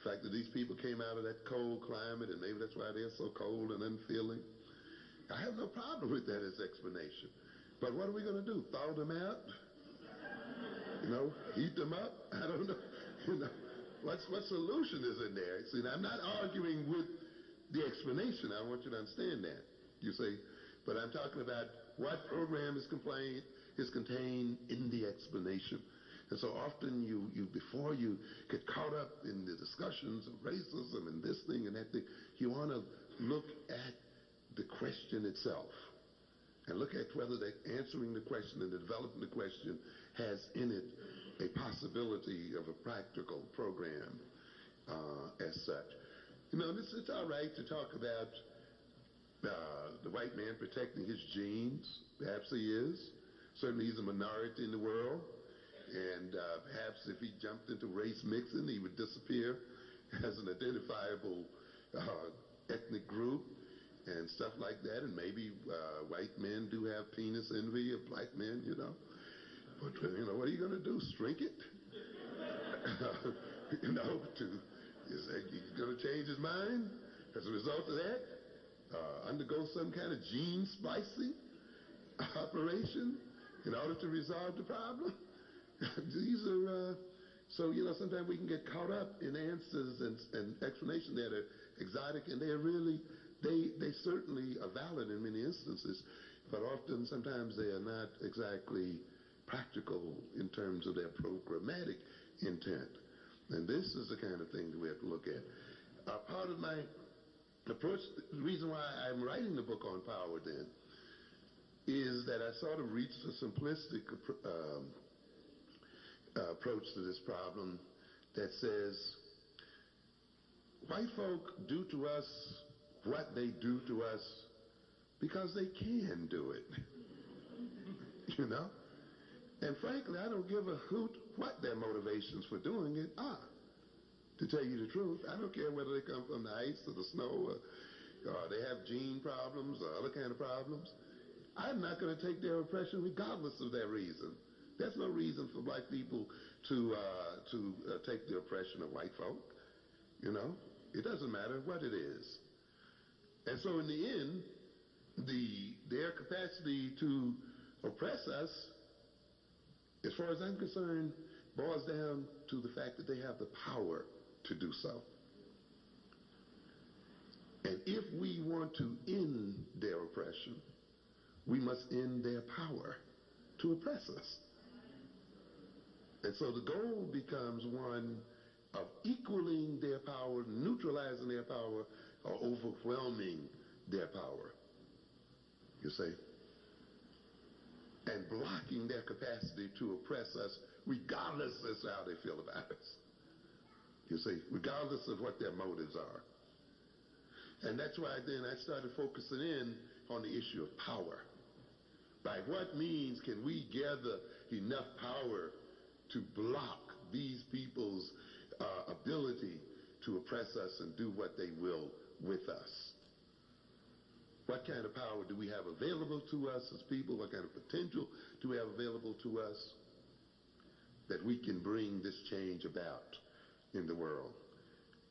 fact that these people came out of that cold climate, and maybe that's why they're so cold and unfeeling. I have no problem with that as explanation. But what are we going to do? Thaw them out? Heat them up? I don't know. What solution is in there? See, I'm not arguing with the explanation. I want you to understand that. You see? But I'm talking about what program is contained in the explanation. And so often before you get caught up in the discussions of racism and this thing and that thing, you want to look at the question itself and look at whether answering the question and developing the question has in it a possibility of a practical program as such. It's all right to talk about the white man protecting his genes. Perhaps he is. Certainly he's a minority in the world. And perhaps if he jumped into race mixing, he would disappear as an identifiable ethnic group and stuff like that. And maybe white men do have penis envy of black men, But, what are you going to do? Shrink it? Is he going to change his mind as a result of that? Undergo some kind of gene splicing operation in order to resolve the problem? These are, sometimes we can get caught up in answers and explanations that are exotic, and they're really, they certainly are valid in many instances, but often, sometimes they are not exactly practical in terms of their programmatic intent. And this is the kind of thing that we have to look at. Part of my approach, the reason why I'm writing the book on power then, is that I sort of reached a simplistic approach to this problem that says, white folk do to us what they do to us because they can do it. And frankly, I don't give a hoot what their motivations for doing it are. To tell you the truth, I don't care whether they come from the ice or the snow or they have gene problems or other kind of problems. I'm not going to take their oppression regardless of their reason. There's no reason for black people to take the oppression of white folk. It doesn't matter what it is. And so in the end, their capacity to oppress us, as far as I'm concerned, boils down to the fact that they have the power to do so. And if we want to end their oppression, we must end their power to oppress us. And so the goal becomes one of equaling their power, neutralizing their power, or overwhelming their power, you see, and blocking their capacity to oppress us regardless as to how they feel about us, you see, regardless of what their motives are. And that's why then I started focusing in on the issue of power. By what means can we gather enough power to block these people's ability to oppress us and do what they will with us? What kind of power do we have available to us as people? What kind of potential do we have available to us that we can bring this change about in the world?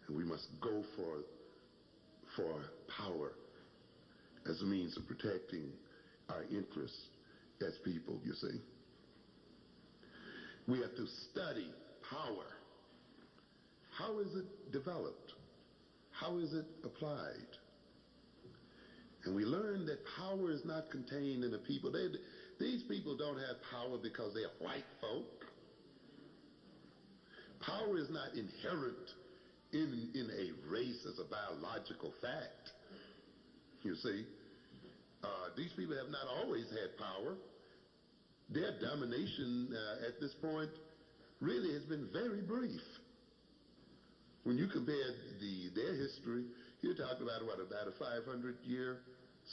And we must go for power as a means of protecting our interests as people, you see. We have to study power. How is it developed? How is it applied? And we learn that power is not contained in the people. These people don't have power because they are white folk. Power is not inherent in a race as a biological fact. You see, these people have not always had power. Their domination at this point really has been very brief. When you compare their history, you're talking about about a 500-year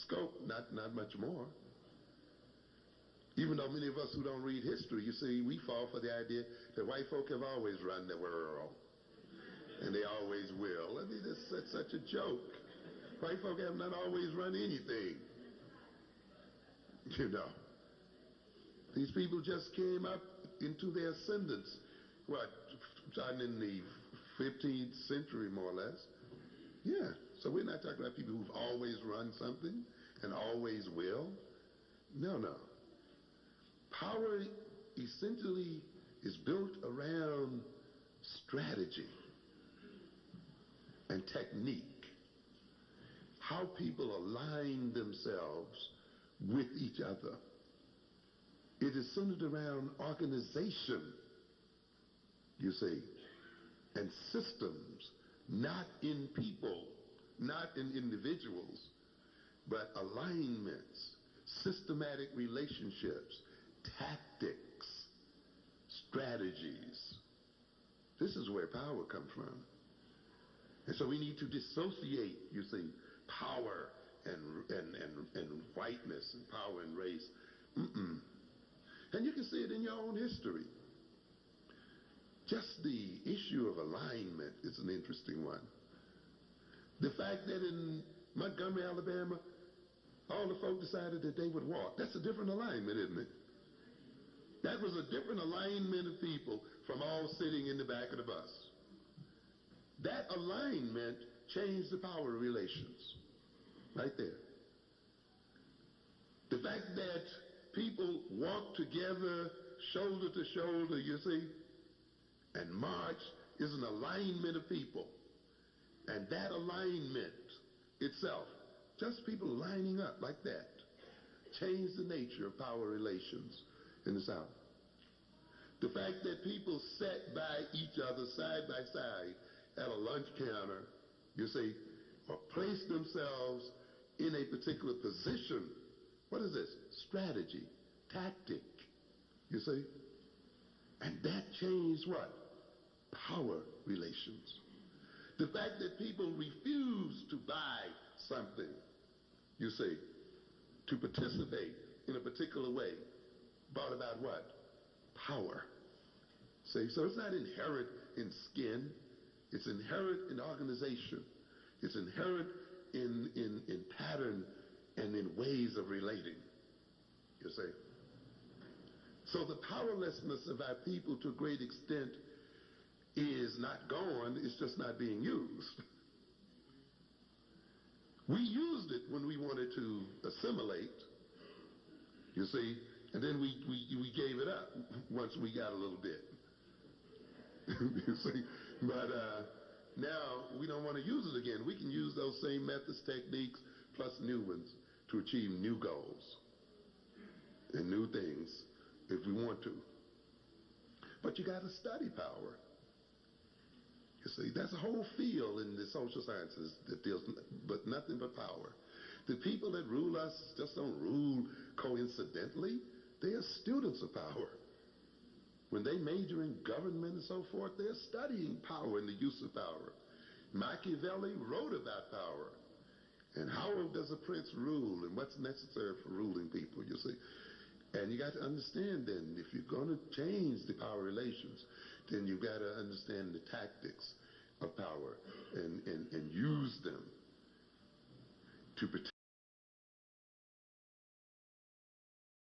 scope, not much more. Even though many of us who don't read history, you see, we fall for the idea that white folk have always run the world, and they always will. I mean, that's such a joke. White folk have not always run anything. These people just came up into their ascendance, starting in the 15th century, more or less. Yeah. So we're not talking about people who've always run something and always will. No, no. Power essentially is built around strategy and technique. How people align themselves with each other. It is centered around organization, you see, and systems, not in people, not in individuals, but alignments, systematic relationships, tactics, strategies. This is where power comes from. And so we need to dissociate, you see, power and whiteness and power and race. And you can see it in your own history. Just the issue of alignment is an interesting one. The fact that in Montgomery, Alabama, all the folk decided that they would walk. That's a different alignment, isn't it? That was a different alignment of people from all sitting in the back of the bus. That alignment changed the power relations. Right there. The fact that people walk together, shoulder to shoulder, you see, and march is an alignment of people. And that alignment itself, just people lining up like that, changed the nature of power relations in the South. The fact that people sat by each other side by side at a lunch counter, you see, or placed themselves in a particular position. What is this? Strategy, tactic, you see? And that changed what? Power relations. The fact that people refused to buy something, you see, to participate in a particular way, brought about what? Power. See, so it's not inherent in skin. It's inherent in organization. It's inherent in pattern and in ways of relating, you see. So the powerlessness of our people to a great extent is not gone, it's just not being used. We used it when we wanted to assimilate, you see, and then we gave it up once we got a little bit. You see, but now we don't want to use it again. We can use those same methods, techniques, plus new ones to achieve new goals and new things if we want to. But you got to study power. You see, that's a whole field in the social sciences that deals but nothing but power. The people that rule us just don't rule coincidentally. They are students of power. When they major in government and so forth, they're studying power and the use of power. Machiavelli wrote about power and how does a prince rule and what's necessary for ruling people, you see. And you got to understand then, if you're going to change the power relations, then you've got to understand the tactics of power and use them to protect